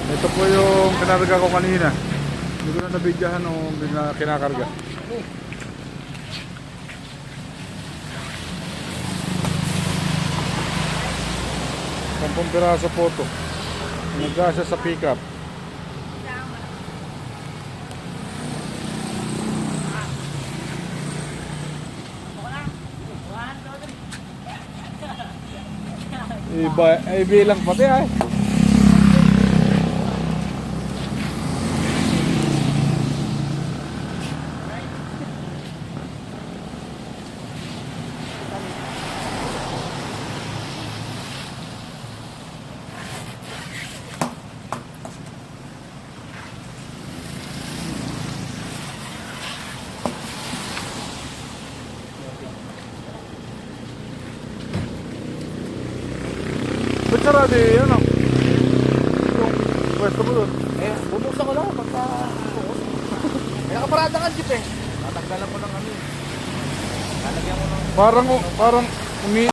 Ito po yung kinarga ko kanina. Hindi ko na nabidyahan o kinakarga. 10 piraso po ito. Nagkasya sa pickup. Ibilang pati ay. Ba't sarado yun, ano? Yung pwesto mo dun? Eh, bubuksan ko lang pagka... May nakaparada ka jeep eh. Tatanggalan ko ng ano eh. Lalagyan ko ng... Parang